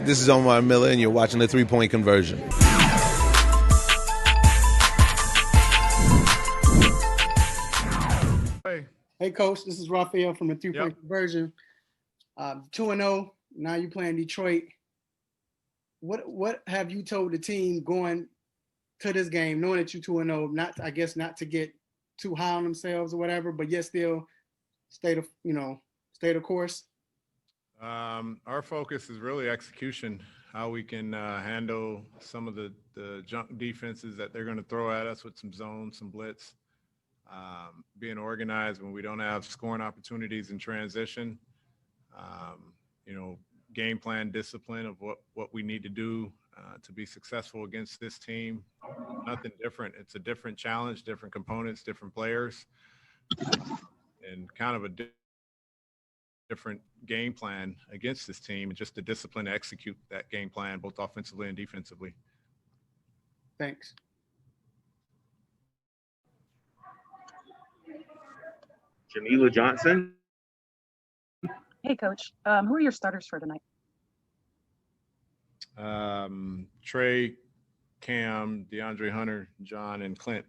This is Omar Miller, and you're watching the 3-Point Conversion. Hey, Coach, this is Raphael from the 3-Point Conversion. 2-0, now you're playing Detroit. What have you told the team going to this game, knowing that you're 2-0, not to get too high on themselves or whatever, but yet still stay the course? Our focus is really execution, how we can handle some of the junk defenses that they're going to throw at us with some zone, some blitz, being organized when we don't have scoring opportunities in transition, game plan discipline of what we need to do to be successful against this team. Nothing different. It's a different challenge, different components, different players, and kind of a different game plan against this team, and just the discipline to execute that game plan both offensively and defensively. Thanks. Jamila Johnson. Hey, Coach. Who are your starters for tonight? Trae, Cam, DeAndre Hunter, John, and Clint.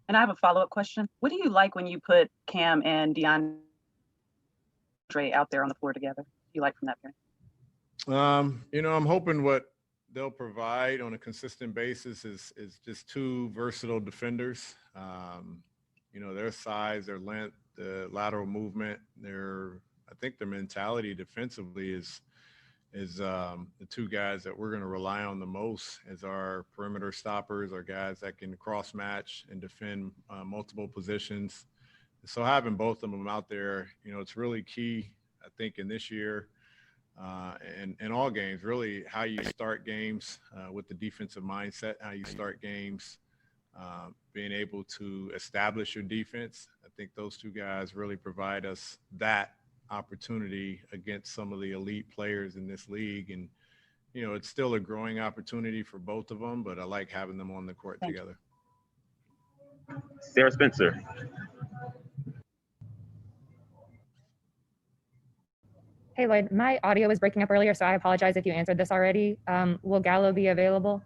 And I have a follow-up question. What do you like when you put Cam and DeAndre out there on the floor together? What do you like from that pairing? I'm hoping what they'll provide on a consistent basis is just two versatile defenders. Their size, their length, the lateral movement, I think their mentality defensively is the two guys that we're going to rely on the most as our perimeter stoppers, our guys that can cross match and defend multiple positions. So having both of them out there, it's really key, I think, in this year and in all games, really how you start games with the defensive mindset, how you start games, being able to establish your defense. I think those two guys really provide us that opportunity against some of the elite players in this league. And, it's still a growing opportunity for both of them, but I like having them on the court together. Sarah Spencer. Hey, Lloyd, my audio was breaking up earlier, so I apologize if you answered this already. Will Gallo be available?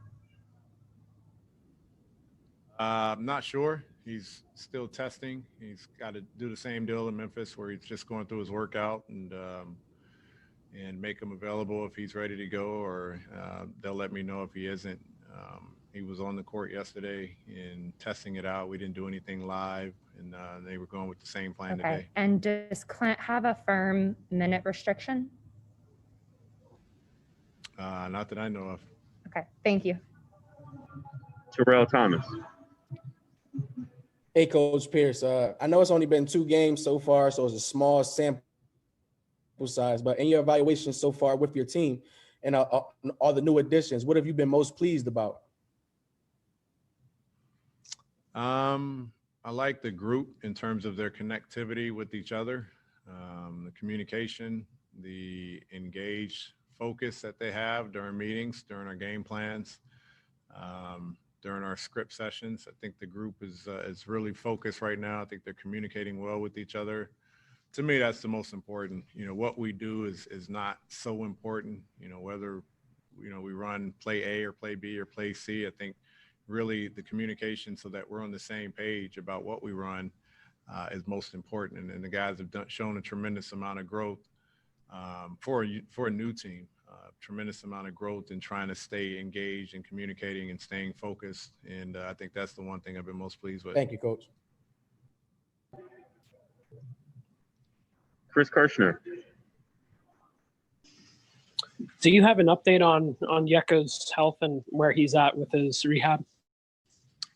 I'm not sure. He's still testing. He's got to do the same deal in Memphis where he's just going through his workout and make him available if he's ready to go, or they'll let me know if he isn't. He was on the court yesterday and testing it out. We didn't do anything live, and they were going with the same plan today. And does Clint have a firm minute restriction? Not that I know of. Okay, thank you. Terrell Thomas. Hey, Coach Pierce. I know it's only been 2 games so far, so it's a small sample size, but in your evaluation so far with your team and all the new additions, what have you been most pleased about? I like the group in terms of their connectivity with each other, the communication, the engaged focus that they have during meetings, during our game plans, during our script sessions. I think the group is really focused right now. I think they're communicating well with each other. To me, that's the most important. What we do is not so important, whether, we run play A or play B or play C. I think really the communication so that we're on the same page about what we run is most important. And the guys have shown a tremendous amount of growth for a new team, tremendous amount of growth in trying to stay engaged and communicating and staying focused. And I think that's the one thing I've been most pleased with. Thank you, Coach. Chris Kirshner. Do you have an update on Yeka's health and where he's at with his rehab?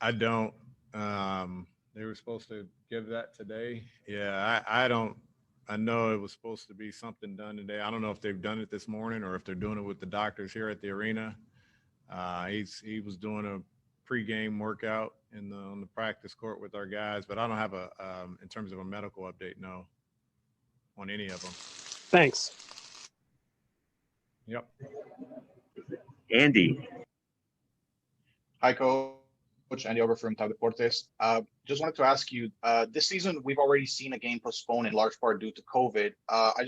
I don't. They were supposed to give that today. Yeah, I don't. I know it was supposed to be something done today. I don't know if they've done it this morning or if they're doing it with the doctors here at the arena. He was doing a pregame workout on the practice court with our guys, but I don't have in terms of a medical update, no, on any of them. Thanks. Yep. Andy. Hi, Coach. Andy over from Tal Deportes. Just wanted to ask you, this season we've already seen a game postponed in large part due to COVID. I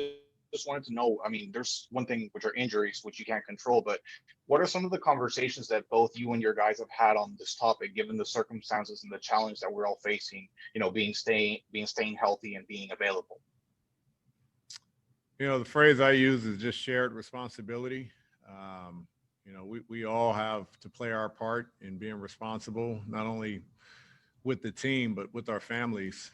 just wanted to know, I mean, there's one thing which are injuries, which you can't control, but what are some of the conversations that both you and your guys have had on this topic, given the circumstances and the challenge that we're all facing, you know, staying healthy and being available? You know, the phrase I use is just shared responsibility. You know, we all have to play our part in being responsible, not only with the team, but with our families.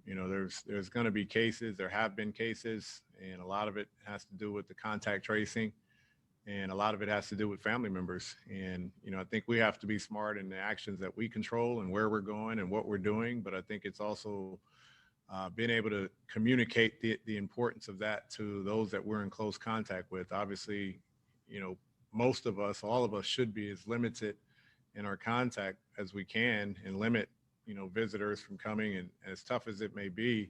You know, there's going to be cases, there have been cases, and a lot of it has to do with the contact tracing, and a lot of it has to do with family members. And, you know, I think we have to be smart in the actions that we control and where we're going and what we're doing. But I think it's also being able to communicate the importance of that to those that we're in close contact with. Obviously, you know, most of us, all of us should be as limited in our contact as we can and limit, you know, visitors from coming. And as tough as it may be,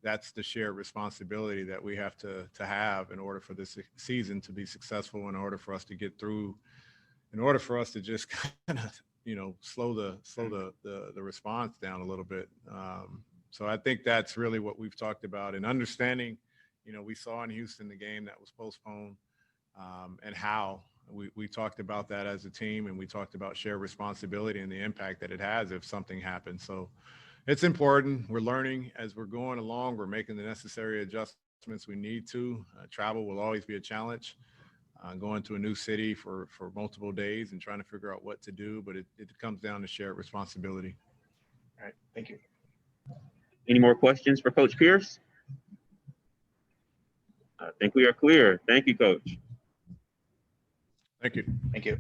that's the shared responsibility that we have to have in order for this season to be successful, in order for us to get through, in order for us to just kind of, you know, slow the response down a little bit. So I think that's really what we've talked about, and understanding, you know, we saw in Houston the game that was postponed, and how we talked about that as a team, and we talked about shared responsibility and the impact that it has if something happens. So it's important. We're learning as we're going along. We're making the necessary adjustments we need to. Travel will always be a challenge. Going to a new city for multiple days and trying to figure out what to do, but it comes down to shared responsibility. All right, thank you. Any more questions for Coach Pierce? I think we are clear. Thank you, Coach. Thank you. Thank you.